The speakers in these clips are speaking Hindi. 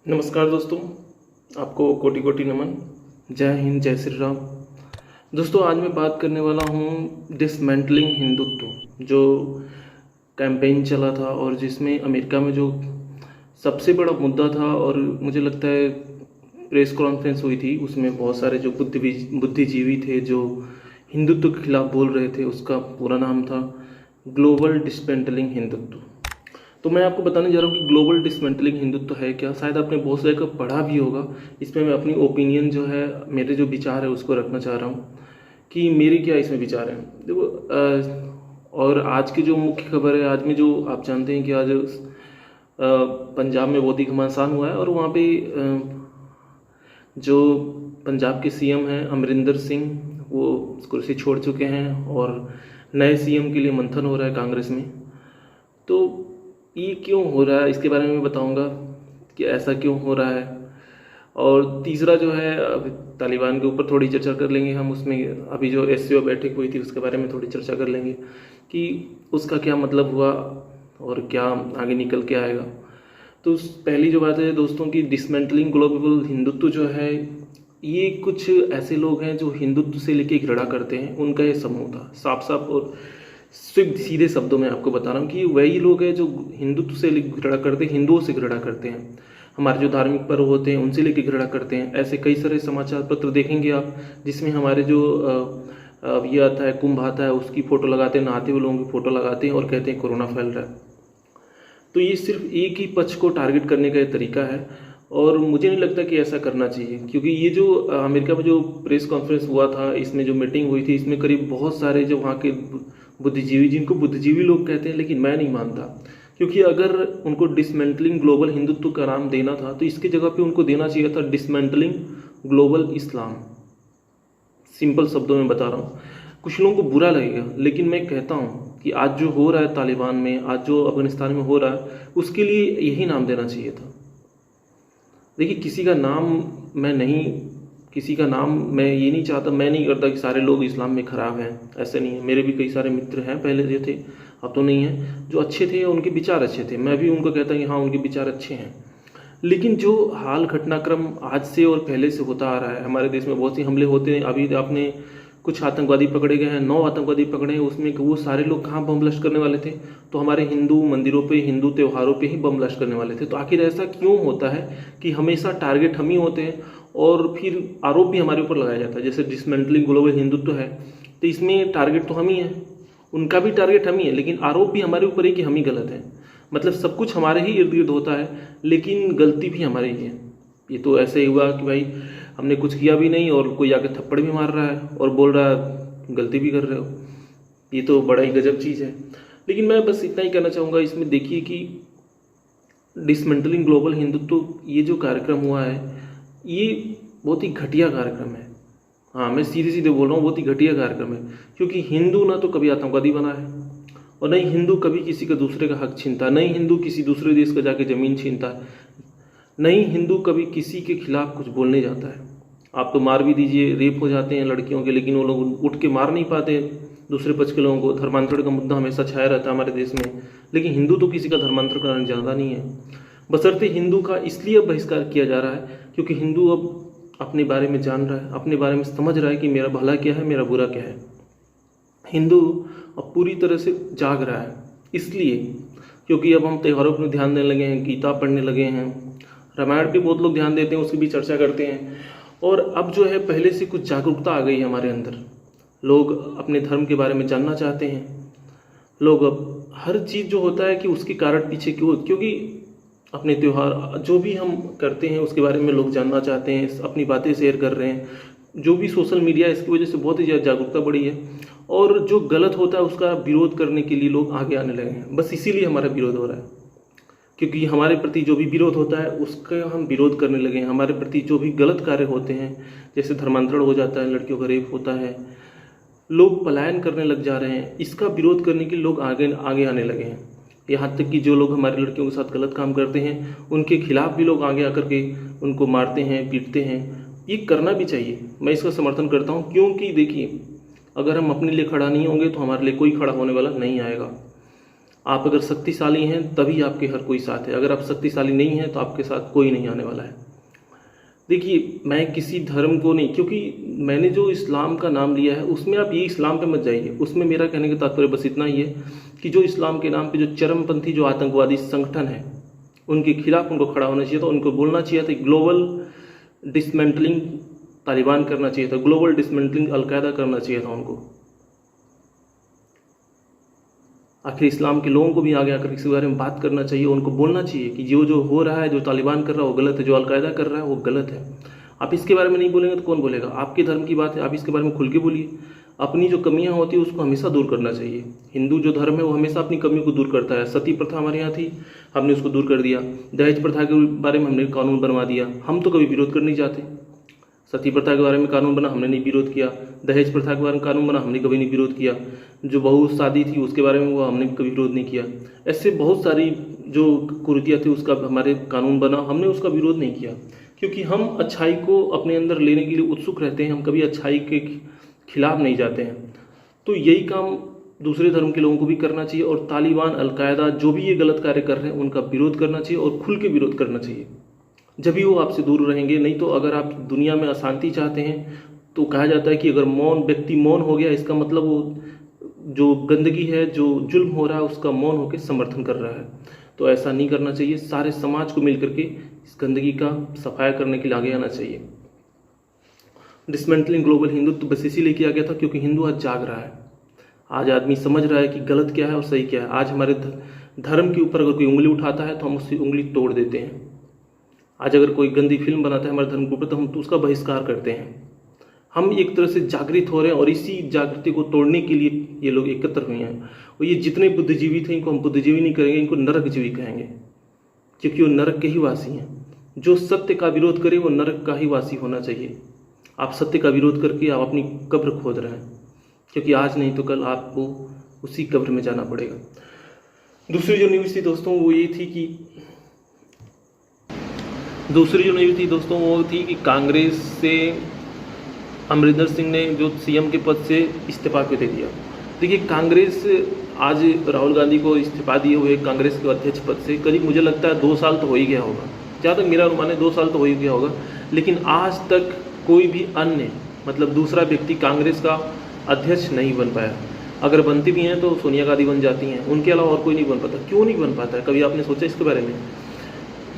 नमस्कार दोस्तों, आपको कोटि कोटि नमन। जय हिंद, जय श्री राम। दोस्तों, आज मैं बात करने वाला हूँ डिसमेंटलिंग हिंदुत्व, जो कैंपेन चला था और जिसमें अमेरिका में जो सबसे बड़ा मुद्दा था, और मुझे लगता है प्रेस कॉन्फ्रेंस हुई थी, उसमें बहुत सारे जो बुद्धिजीवी थे जो हिंदुत्व के खिलाफ बोल रहे थे। उसका पूरा नाम था ग्लोबल डिसमेंटलिंग हिंदुत्व। तो मैं आपको बताने जा रहा हूँ कि ग्लोबल डिसमेंटलिंग हिंदुत्व है क्या। शायद आपने बहुत सारे का पढ़ा भी होगा। इसमें मैं अपनी ओपिनियन जो है, मेरे जो विचार है उसको रखना चाह रहा हूँ कि मेरे क्या इसमें विचार हैं। देखो, और आज की जो मुख्य खबर है, आज में जो आप जानते हैं कि आज पंजाब में बहुत ही घमासान हुआ है, और वहाँ पे जो पंजाब के सीएम हैं अमरिंदर सिंह, वो कुर्सी छोड़ चुके हैं और नए सीएम के लिए मंथन हो रहा है कांग्रेस में। तो ये क्यों हो रहा है, इसके बारे में मैं बताऊंगा कि ऐसा क्यों हो रहा है। और तीसरा जो है, अभी तालिबान के ऊपर थोड़ी चर्चा कर लेंगे हम। उसमें अभी जो एससीओ बैठक हुई थी उसके बारे में थोड़ी चर्चा कर लेंगे कि उसका क्या मतलब हुआ और क्या आगे निकल के आएगा। तो पहली जो बात है दोस्तों की डिसमेंटलिंग ग्लोबल हिंदुत्व जो है, ये कुछ ऐसे लोग हैं जो हिंदुत्व से लेके घृणा करते हैं, उनका ये समूह था। साफ साफ और सीधे शब्दों में आपको बता रहा हूँ कि वही लोग हैं जो हिंदुत्व से घृणा करते हैं, हिंदुओं से घृणा करते हैं, हमारे जो धार्मिक पर्व होते हैं उनसे लेके घृणा करते हैं। ऐसे कई सारे समाचार पत्र देखेंगे आप, जिसमें हमारे जो ये आता है, कुंभ आता है, उसकी फ़ोटो लगाते हैं, नहाते हुए लोगों की फ़ोटो लगाते हैं और कहते हैं कोरोना फैल रहा है। तो ये सिर्फ एक ही पक्ष को टारगेट करने का एक तरीका है, और मुझे नहीं लगता कि ऐसा करना चाहिए। क्योंकि ये जो अमेरिका में जो प्रेस कॉन्फ्रेंस हुआ था, इसमें जो मीटिंग हुई थी, इसमें करीब बहुत सारे जो वहाँ के बुद्धिजीवी, जिनको बुद्धिजीवी लोग कहते हैं, लेकिन मैं नहीं मानता। क्योंकि अगर उनको डिसमेंटलिंग ग्लोबल हिंदुत्व का नाम देना था तो इसकी जगह पे उनको देना चाहिए था डिसमेंटलिंग ग्लोबल इस्लाम। सिंपल शब्दों में बता रहा हूँ, कुछ लोगों को बुरा लगेगा, लेकिन मैं कहता हूँ कि आज जो हो रहा है तालिबान में, आज जो अफगानिस्तान में हो रहा है, उसके लिए यही नाम देना चाहिए था। देखिए, किसी का नाम मैं ये नहीं चाहता, मैं नहीं करता कि सारे लोग इस्लाम में ख़राब हैं, ऐसे नहीं है। मेरे भी कई सारे मित्र हैं, पहले जो थे, अब तो नहीं है, जो अच्छे थे, उनके विचार अच्छे थे, मैं भी उनको कहता कि हाँ उनके विचार अच्छे हैं। लेकिन जो हाल घटनाक्रम आज से और पहले से होता आ रहा है, हमारे देश में बहुत से हमले होते हैं। अभी आपने कुछ आतंकवादी पकड़े गए हैं, 9 आतंकवादी पकड़े हैं, उसमें वो सारे लोग कहाँ बम ब्लास्ट करने वाले थे? तो हमारे हिंदू मंदिरों पे, हिंदू त्योहारों पे ही बम ब्लास्ट करने वाले थे। तो आखिर ऐसा क्यों होता है कि हमेशा टारगेट हम ही होते हैं और फिर आरोप भी हमारे ऊपर लगाया जाता है? जैसे डिसमेंटलिंग ग्लोबल हिंदुत्व है, तो इसमें टारगेट तो हम ही हैं, उनका भी टारगेट हम ही है, लेकिन आरोप भी हमारे ऊपर है कि हम ही गलत हैं। मतलब सब कुछ हमारे ही इर्द गिर्द होता है, लेकिन गलती भी हमारी ही है। ये तो ऐसे ही हुआ कि भाई हमने कुछ किया भी नहीं और कोई आके थप्पड़ भी मार रहा है और बोल रहा है गलती भी कर रहे हो। ये तो बड़ा ही गजब चीज़ है। लेकिन मैं बस इतना ही कहना चाहूँगा इसमें, देखिए कि डिसमेंटलिंग ग्लोबल हिंदुत्व ये जो कार्यक्रम हुआ है, ये बहुत ही घटिया कार्यक्रम है। हाँ, मैं सीधे सीधे बोल रहा हूँ, बहुत ही घटिया कार्यक्रम है। क्योंकि हिंदू ना तो कभी आतंकवादी बना है, और नहीं हिंदू कभी किसी का दूसरे का हक छीनता, नहीं हिंदू किसी दूसरे देश का जाके ज़मीन छीनता है, नहीं हिंदू कभी किसी के खिलाफ कुछ बोलने जाता है। आप तो मार भी दीजिए, रेप हो जाते हैं लड़कियों के, लेकिन वो लोग उठ के मार नहीं पाते दूसरे पक्ष के लोगों को। धर्मांतरण का मुद्दा हमेशा छाया रहता है हमारे देश में, लेकिन हिंदू तो किसी का धर्मांतरण करने ज़्यादा नहीं है। बशर्ते हिंदू का इसलिए अब बहिष्कार किया जा रहा है क्योंकि हिंदू अब अपने बारे में जान रहा है, अपने बारे में समझ रहा है कि मेरा भला क्या है, मेरा बुरा क्या है। हिंदू अब पूरी तरह से जाग रहा है, इसलिए क्योंकि अब हम त्योहारों पर ध्यान देने लगे हैं, गीता पढ़ने लगे हैं, रामायण पे बहुत लोग ध्यान देते हैं, उसकी भी चर्चा करते हैं। और अब जो है पहले से कुछ जागरूकता आ गई है हमारे अंदर, लोग अपने धर्म के बारे में जानना चाहते हैं। लोग अब हर चीज़ जो होता है कि उसके कारण पीछे क्यों, क्योंकि अपने त्यौहार जो भी हम करते हैं उसके बारे में लोग जानना चाहते हैं, अपनी बातें शेयर कर रहे हैं। जो भी सोशल मीडिया है, इसकी वजह से बहुत ही ज़्यादा जागरूकता बढ़ी है, और जो गलत होता है उसका विरोध करने के लिए लोग आगे आने लगे हैं। बस इसीलिए हमारा विरोध हो रहा है, क्योंकि हमारे प्रति जो भी विरोध होता है उसका हम विरोध करने लगे हैं। हमारे प्रति जो भी गलत कार्य होते हैं, जैसे धर्मांतरण हो जाता है, लड़कियों का रेप होता है, लोग पलायन करने लग जा रहे हैं, इसका विरोध करने के लिए लोग आगे आगे आने लगे हैं। यहाँ तक कि जो लोग हमारे लड़कियों के साथ गलत काम करते हैं उनके खिलाफ भी लोग आगे आकर के उनको मारते हैं, पीटते हैं। ये करना भी चाहिए, मैं इसका समर्थन करता हूँ। क्योंकि देखिए, अगर हम अपने लिए खड़ा नहीं होंगे तो हमारे लिए कोई खड़ा होने वाला नहीं आएगा। आप अगर शक्तिशाली हैं तभी आपके हर कोई साथ है, अगर आप शक्तिशाली नहीं हैं तो आपके साथ कोई नहीं आने वाला है। देखिए, मैं किसी धर्म को नहीं, क्योंकि मैंने जो इस्लाम का नाम लिया है उसमें आप ये इस्लाम पे मत जाइए। उसमें मेरा कहने का तात्पर्य बस इतना ही है कि जो इस्लाम के नाम पे जो चरमपंथी जो आतंकवादी संगठन है उनके खिलाफ उनको खड़ा होना चाहिए था, उनको बोलना चाहिए था, ग्लोबल डिसमेंटलिंग तालिबान करना चाहिए था, ग्लोबल डिसमेंटलिंग अलकायदा करना चाहिए था उनको। आखिर इस्लाम के लोगों को भी आगे आकर इसके बारे में बात करना चाहिए, उनको बोलना चाहिए कि जो हो रहा है, जो तालिबान कर रहा है वो गलत है, जो अलकायदा कर रहा है वो गलत है। आप इसके बारे में नहीं बोलेंगे तो कौन बोलेगा? आपके धर्म की बात है, आप इसके बारे में खुल के बोलिए। अपनी जो कमियां होती है उसको हमेशा दूर करना चाहिए। हिंदू जो धर्म है वो हमेशा अपनी कमियों को दूर करता है। सती प्रथा हमारे यहाँ थी, हमने उसको दूर कर दिया। दहेज प्रथा के बारे में हमने कानून बनवा दिया, हम तो कभी विरोध करने नहीं चाहते। सती प्रथा के बारे में कानून बना, हमने नहीं विरोध किया। दहेज प्रथा के बारे में कानून बना, हमने कभी नहीं विरोध किया। जो बहु शादी थी उसके बारे में वो हमने कभी विरोध नहीं किया। ऐसे बहुत सारी जो कुरीतियाँ थी उसका हमारे कानून बना, हमने उसका विरोध नहीं किया, क्योंकि हम अच्छाई को अपने अंदर लेने के लिए उत्सुक रहते हैं। हम कभी अच्छाई के खिलाफ नहीं जाते हैं। तो यही काम दूसरे धर्म के लोगों को भी करना चाहिए, और तालिबान, अलकायदा जो भी ये गलत कार्य कर रहे हैं उनका विरोध करना चाहिए और खुल के विरोध करना चाहिए। जब भी वो आपसे दूर रहेंगे। नहीं तो अगर आप दुनिया में अशांति चाहते हैं तो कहा जाता है कि अगर व्यक्ति मौन हो गया, इसका मतलब वो जो गंदगी है, जो जुल्म हो रहा है उसका मौन होकर समर्थन कर रहा है। तो ऐसा नहीं करना चाहिए। सारे समाज को मिल करके इस गंदगी का सफाया करने के लिए आगे आना चाहिए। डिसमेंटलिंग ग्लोबल हिंदुत्व बस इसीलिए किया गया था क्योंकि हिंदू आज जाग रहा है। आज आदमी समझ रहा है कि गलत क्या है और सही क्या है। आज हमारे धर्म के ऊपर अगर कोई उंगली उठाता है तो हम उसकी उंगली तोड़ देते हैं। आज अगर कोई गंदी फिल्म बनाता है हमारे धर्म के ऊपर तो हम उसका बहिष्कार करते हैं। हम एक तरह से जागृत हो रहे हैं और इसी जागृति को तोड़ने के लिए ये लोग एकत्र हुए हैं। और ये जितने बुद्धिजीवी थे इनको हम बुद्धिजीवी नहीं करेंगे, इनको नरकजीवी कहेंगे, क्योंकि वो नरक के ही वासी हैं। जो सत्य का विरोध करे वो नरक का ही वासी होना चाहिए। आप सत्य का विरोध करके आप अपनी कब्र खोद रहे हैं, क्योंकि आज नहीं तो कल आपको उसी कब्र में जाना पड़ेगा। दूसरी जो न्यूज़ थी दोस्तों वो ये थी कि वो थी कि कांग्रेस से अमरिंदर सिंह ने जो सीएम के पद से इस्तीफा क्यों दे दिया। देखिए, कांग्रेस आज राहुल गांधी को इस्तीफा दिए हुए कांग्रेस के अध्यक्ष पद से करीब मुझे लगता है 2 साल तो हो ही गया होगा। जहाँ तक मेरा अनुमान है 2 साल तो हो ही गया होगा। लेकिन आज तक कोई भी अन्य मतलब दूसरा व्यक्ति कांग्रेस का अध्यक्ष नहीं बन पाया। अगर बनती भी हैं तो सोनिया गांधी बन जाती हैं, उनके अलावा और कोई नहीं बन पाता। क्यों नहीं बन पाता है? कभी आपने सोचा इसके बारे में?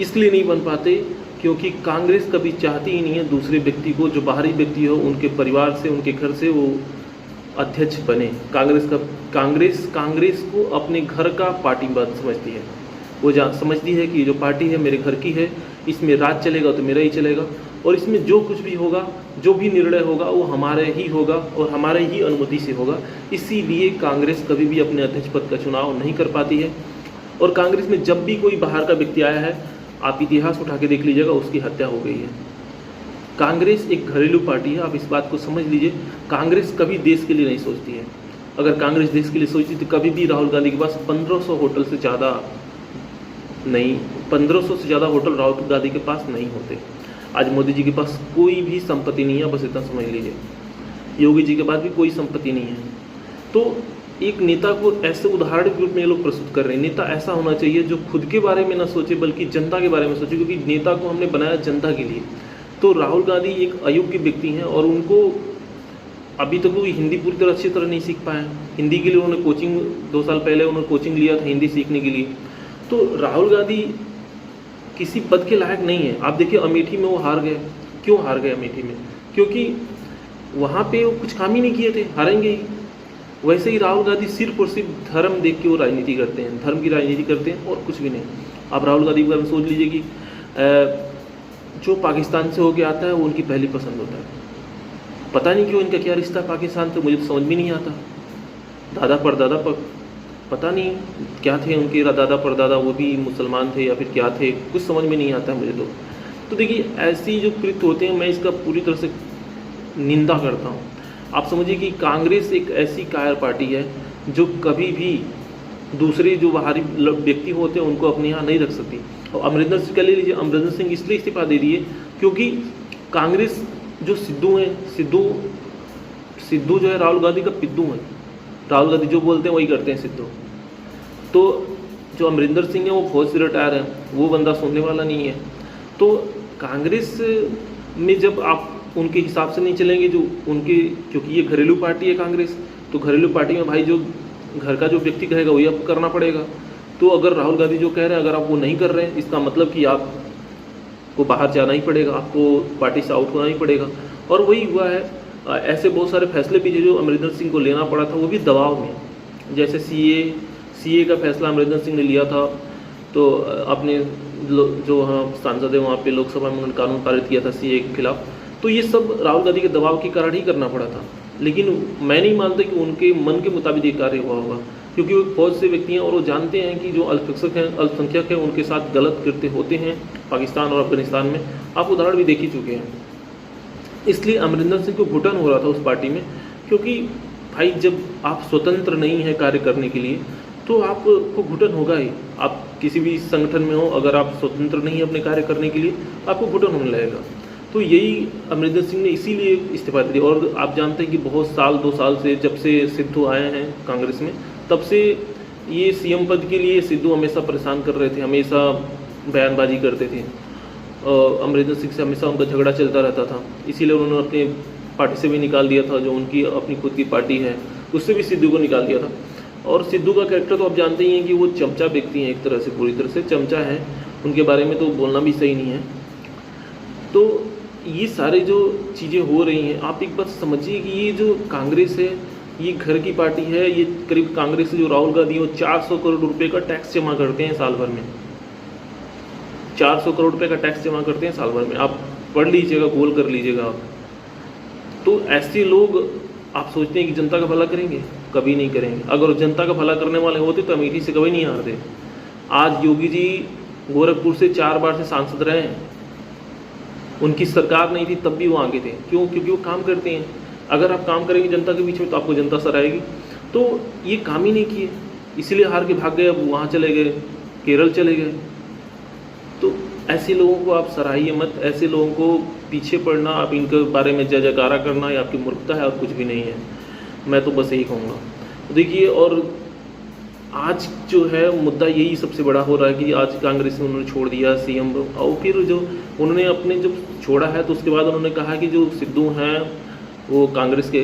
इसलिए नहीं बन पाते क्योंकि कांग्रेस कभी चाहती ही नहीं है दूसरे व्यक्ति को, जो बाहरी व्यक्ति हो, उनके परिवार से, उनके घर से वो अध्यक्ष बने। कांग्रेस को अपने घर का पार्टी समझती है। वो समझती है कि जो पार्टी है मेरे घर की है, इसमें राज चलेगा तो मेरा ही चलेगा, और इसमें जो कुछ भी होगा, जो भी निर्णय होगा वो हमारे ही होगा और हमारे ही अनुमति से होगा। इसीलिए कांग्रेस कभी भी अपने अध्यक्ष पद का चुनाव नहीं कर पाती है। और कांग्रेस में जब भी कोई बाहर का व्यक्ति आया है, आप इतिहास उठा के देख लीजिएगा, उसकी हत्या हो गई है। कांग्रेस एक घरेलू पार्टी है, आप इस बात को समझ लीजिए। कांग्रेस कभी देश के लिए नहीं सोचती है। अगर कांग्रेस देश के लिए सोचती तो कभी भी राहुल गांधी के पास 1500 होटल से ज़्यादा नहीं, 1500 से ज़्यादा होटल राहुल गांधी के पास नहीं होते। आज मोदी जी के पास कोई भी संपत्ति नहीं है, बस इतना समझ लीजिए। योगी जी के पास भी कोई संपत्ति नहीं है। तो एक नेता को ऐसे उदाहरण के रूप में ये लोग प्रस्तुत कर रहे हैं। नेता ऐसा होना चाहिए जो खुद के बारे में ना सोचे बल्कि जनता के बारे में सोचे, क्योंकि नेता को हमने बनाया जनता के लिए। तो राहुल गांधी एक अयोग्य व्यक्ति हैं और उनको अभी तक वो हिंदी पूरी तरह अच्छी तरह नहीं सीख पाए। हिंदी के लिए उन्होंने कोचिंग 2 साल पहले उन्होंने कोचिंग लिया था हिंदी सीखने के लिए। तो राहुल गांधी किसी पद के लायक नहीं है। आप देखिए अमेठी में वो हार गए। क्यों हार गए अमेठी में? क्योंकि वहाँ पे वो कुछ काम ही नहीं किए थे, हारेंगे ही। वैसे ही राहुल गांधी सिर्फ और सिर्फ धर्म देख के वो राजनीति करते हैं, धर्म की राजनीति करते हैं और कुछ भी नहीं। आप राहुल गांधी के बारे में सोच लीजिए कि जो पाकिस्तान से होके आता है वो उनकी पहली पसंद होता है। पता नहीं क्यों इनका क्या रिश्ता पाकिस्तान से, मुझे तो समझ में नहीं आता। दादा परदादा पता नहीं क्या थे उनके दादा परदादा, वो भी मुसलमान थे या फिर क्या थे, कुछ समझ में नहीं आता मुझे तो देखिए ऐसी जो कृत्य होते हैं मैं इसका पूरी तरह से निंदा करता हूँ। आप समझिए कि कांग्रेस एक ऐसी कायर पार्टी है जो कभी भी दूसरे जो बाहरी व्यक्ति होते हैं उनको अपने यहाँ नहीं रख सकती। और अमरिंदर सिंह का ले लीजिए, अमरिंदर सिंह इसलिए इस्तीफा दे दिए क्योंकि कांग्रेस जो सिद्धू हैं, सिद्धू जो है राहुल गांधी का पिद्दू है। राहुल गांधी जो बोलते हैं वही करते हैं सिद्धू। तो जो अमरिंदर सिंह है वो फौज से रिटायर है, वो बंदा सुनने वाला नहीं है। तो कांग्रेस में जब आप उनके हिसाब से नहीं चलेंगे, जो उनके, क्योंकि ये घरेलू पार्टी है कांग्रेस, तो घरेलू पार्टी में भाई जो घर का जो व्यक्ति कहेगा वही आपको करना पड़ेगा। तो अगर राहुल गांधी जो कह रहे हैं अगर आप वो नहीं कर रहे हैं, इसका मतलब कि आपको बाहर जाना ही पड़ेगा, आपको पार्टी से आउट होना ही पड़ेगा। और वही हुआ है। ऐसे बहुत सारे फैसले भी जो अमरिंदर सिंह को लेना पड़ा था, वो भी दबाव में। जैसे सीए का फैसला अमरिंदर सिंह ने लिया था, तो अपने जो सांसद है वहाँ पे लोकसभा में उन्होंने कानून पारित किया था सीए के खिलाफ। तो ये सब राहुल गांधी के दबाव के कारण ही करना पड़ा था। लेकिन मैं नहीं मानता कि उनके मन के मुताबिक ये कार्य हुआ होगा, क्योंकि वो फौज से व्यक्ति हैं और वो जानते हैं कि जो अल्पसंख्यक हैं उनके साथ गलत कृत्य होते हैं पाकिस्तान और अफगानिस्तान में। आप उदाहरण भी देख ही चुके हैं। इसलिए अमरिंदर सिंह को घुटन हो रहा था उस पार्टी में, क्योंकि भाई जब आप स्वतंत्र नहीं हैं कार्य करने के लिए तो आपको घुटन होगा ही। आप किसी भी संगठन में हो, अगर आप स्वतंत्र नहीं हैं अपने कार्य करने के लिए, आपको घुटन होने लगेगा। तो यही अमरिंदर सिंह ने इसीलिए इस्तीफा दिया। और आप जानते हैं कि बहुत साल 2 साल से जब से सिद्धू आए हैं कांग्रेस में, तब से ये सीएम पद के लिए सिद्धू हमेशा परेशान कर रहे थे, हमेशा बयानबाजी करते थे। अमरिंदर सिंह से हमेशा उनका झगड़ा चलता रहता था, इसीलिए उन्होंने अपनी पार्टी से भी निकाल दिया था। जो उनकी अपनी खुद की पार्टी है उससे भी सिद्धू को निकाल दिया था। और सिद्धू का कैरेक्टर तो आप जानते ही हैं कि वो चमचा व्यक्ति हैं, एक तरह से पूरी तरह से चमचा है, उनके बारे में तो बोलना भी सही नहीं है। तो ये सारे जो चीज़ें हो रही हैं, आप एक बात समझिए कि ये जो कांग्रेस है ये घर की पार्टी है। ये करीब कांग्रेस से जो राहुल गांधी वो 400 करोड़ रुपए का टैक्स जमा करते हैं साल भर में। 400 करोड़ रुपए का टैक्स जमा करते हैं साल भर में। आप पढ़ लीजिएगा, गोल कर लीजिएगा आप। तो ऐसे लोग आप सोचते हैं कि जनता का भला करेंगे? कभी नहीं करेंगे। अगर जनता का भला करने वाले होते तो अमेठी से कभी नहीं हारते। आज योगी जी गोरखपुर से 4 बार से सांसद रहे हैं, उनकी सरकार नहीं थी तब भी वो आगे थे। क्यों? क्योंकि वो काम करते हैं। अगर आप काम करेंगे जनता के बीच में तो आपको जनता सराहेगी। तो ये काम ही नहीं किए, इसलिए हार के भाग गए, अब वहाँ चले गए, केरल चले गए। तो ऐसे लोगों को आप सराहिए मत, ऐसे लोगों को पीछे पड़ना, आप इनके बारे में जय जयकारा करना ये आपकी मूर्खता है और कुछ भी नहीं है। मैं तो बस यही कहूँगा। देखिए, और आज जो है मुद्दा यही सबसे बड़ा हो रहा है कि आज कांग्रेस ने उन्होंने छोड़ दिया सीएम। और फिर जो उन्होंने अपने जब छोड़ा है तो उसके बाद उन्होंने कहा कि जो सिद्धू हैं वो कांग्रेस के,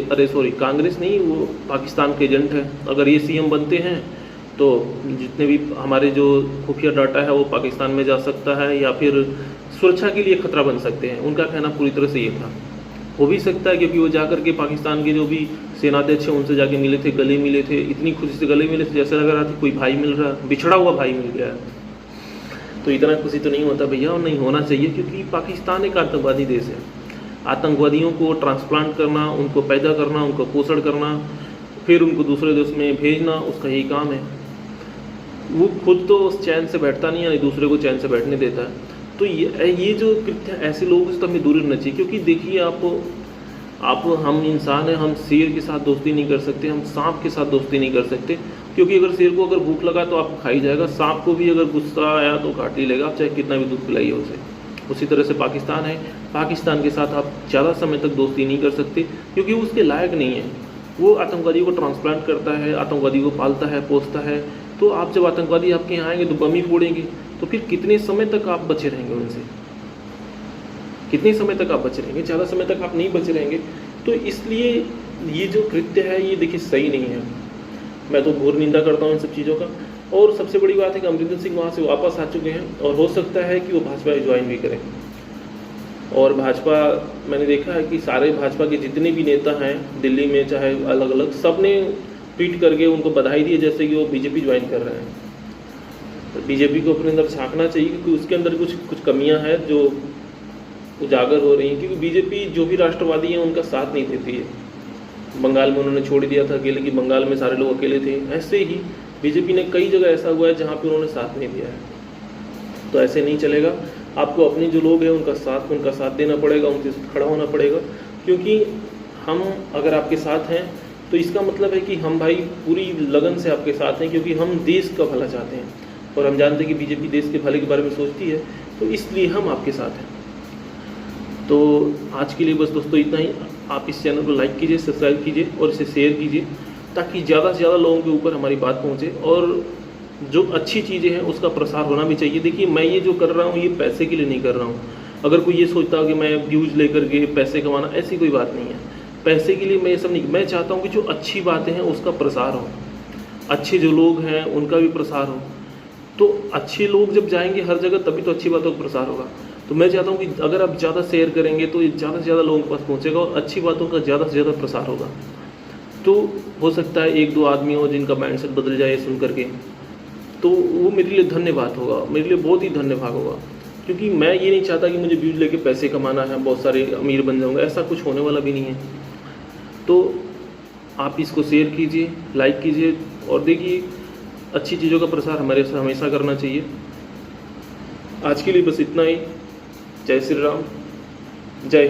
कांग्रेस नहीं, वो पाकिस्तान के एजेंट हैं। अगर ये सीएम बनते हैं तो जितने भी हमारे जो खुफिया डाटा है वो पाकिस्तान में जा सकता है, या फिर सुरक्षा के लिए खतरा बन सकते हैं। उनका कहना पूरी तरह से ये था। हो भी सकता है क्योंकि वो जाकर के पाकिस्तान के जो भी सेनाध्यक्ष हैं उनसे जाके मिले थे, गले मिले थे, इतनी खुशी से गले मिले थे जैसे लग रहा था कोई भाई मिल रहा, बिछड़ा हुआ भाई मिल गया। तो इतना खुशी तो नहीं होता भैया, और नहीं होना चाहिए, क्योंकि पाकिस्तान एक आतंकवादी देश है। आतंकवादियों को ट्रांसप्लांट करना, उनको पैदा करना, उनको पोषण करना, फिर उनको दूसरे देश में भेजना, उसका यही काम है। वो खुद तो चैन से बैठता नहीं है, दूसरे को चैन से बैठने देता है। तो ये जो कृत्य ऐसे लोगों से तो हमें दूर रहना चाहिए। क्योंकि देखिए आप हम इंसान हैं, हम शेर के साथ दोस्ती नहीं कर सकते, हम सांप के साथ दोस्ती नहीं कर सकते। क्योंकि अगर शेर को अगर भूख लगा तो आपको खा ही जाएगा, सांप को भी अगर गुस्सा आया तो काट ही लेगा, आप चाहे कितना भी दूध पिलाइए उसे। उसी तरह से पाकिस्तान है, पाकिस्तान के साथ आप ज़्यादा समय तक दोस्ती नहीं कर सकते, क्योंकि वो उसके लायक नहीं है। वो आतंकवादी को ट्रांसप्लांट करता है, आतंकवादी को पालता है, पोसता है। तो आप जब आतंकवादी आपके यहाँ आएंगे तो बम ही फोड़ेंगे, तो फिर कितने समय तक आप बचे रहेंगे उनसे? कितने समय तक आप बचे रहेंगे? ज़्यादा समय तक आप नहीं बचे रहेंगे। तो इसलिए ये जो कृत्य है ये देखिए सही नहीं है। मैं तो घोर निंदा करता हूँ इन सब चीज़ों का। और सबसे बड़ी बात है कि अमरिंदर सिंह वहाँ से वापस आ चुके हैं, और हो सकता है कि वो भाजपा ज्वाइन भी करें। और भाजपा, मैंने देखा है कि सारे भाजपा के जितने भी नेता हैं दिल्ली में, चाहे अलग अलग, सब ने ट्वीट करके उनको बधाई दी है जैसे कि वो बीजेपी ज्वाइन कर रहे हैं। तो बीजेपी को अपने अंदर झांकना चाहिए, क्योंकि उसके अंदर कुछ कमियां हैं जो उजागर हो रही हैं। क्योंकि बीजेपी जो भी राष्ट्रवादी हैं उनका साथ नहीं देती है। बंगाल में उन्होंने छोड़ दिया था अकेले, कि बंगाल में सारे लोग अकेले थे। ऐसे ही बीजेपी ने कई जगह ऐसा हुआ है जहाँ पर उन्होंने साथ नहीं दिया है। तो ऐसे नहीं चलेगा। आपको अपने जो लोग हैं उनका साथ देना पड़ेगा, उनके साथ खड़ा होना पड़ेगा। क्योंकि हम अगर आपके साथ हैं तो इसका मतलब है कि हम भाई पूरी लगन से आपके साथ हैं, क्योंकि हम देश का भला चाहते हैं और हम जानते हैं कि बीजेपी देश के भले के बारे में सोचती है, तो इसलिए हम आपके साथ हैं। तो आज के लिए बस दोस्तों इतना ही। आप इस चैनल को लाइक कीजिए, सब्सक्राइब कीजिए और इसे शेयर कीजिए, ताकि ज़्यादा से ज़्यादा लोगों के ऊपर हमारी बात पहुँचे। और जो अच्छी चीज़ें हैं उसका प्रसार होना भी चाहिए। देखिए मैं ये जो कर रहा हूँ ये पैसे के लिए नहीं कर रहा हूँ। अगर कोई ये सोचता हो कि मैं व्यूज़ लेकर के पैसे कमाना, ऐसी कोई बात नहीं है। पैसे के लिए मैं ये सब नहीं, मैं चाहता हूँ कि जो अच्छी बातें हैं उसका प्रसार हो, अच्छे जो लोग हैं उनका भी प्रसार हो। तो अच्छे लोग जब जाएंगे हर जगह तभी तो अच्छी बातों का प्रसार होगा। तो मैं चाहता हूँ कि अगर आप ज़्यादा शेयर करेंगे तो ये ज़्यादा से ज़्यादा लोगों के पास पहुँचेगा और अच्छी बातों का ज़्यादा से ज़्यादा प्रसार होगा। तो हो सकता है एक दो आदमी हो जिनका माइंडसेट बदल जाए सुन करके, तो वो मेरे लिए धन्य बात होगा, मेरे लिए बहुत ही धन्य भाग होगा। क्योंकि मैं ये नहीं चाहता कि मुझे व्यूज़ लेके पैसे कमाना है, बहुत सारे अमीर बन जाऊँगा, ऐसा कुछ होने वाला भी नहीं है। तो आप इसको शेयर कीजिए, लाइक कीजिए और देखिए अच्छी चीज़ों का प्रसार हमारे से हमेशा करना चाहिए। आज के लिए बस इतना ही। जय श्री राम, जय हिंद।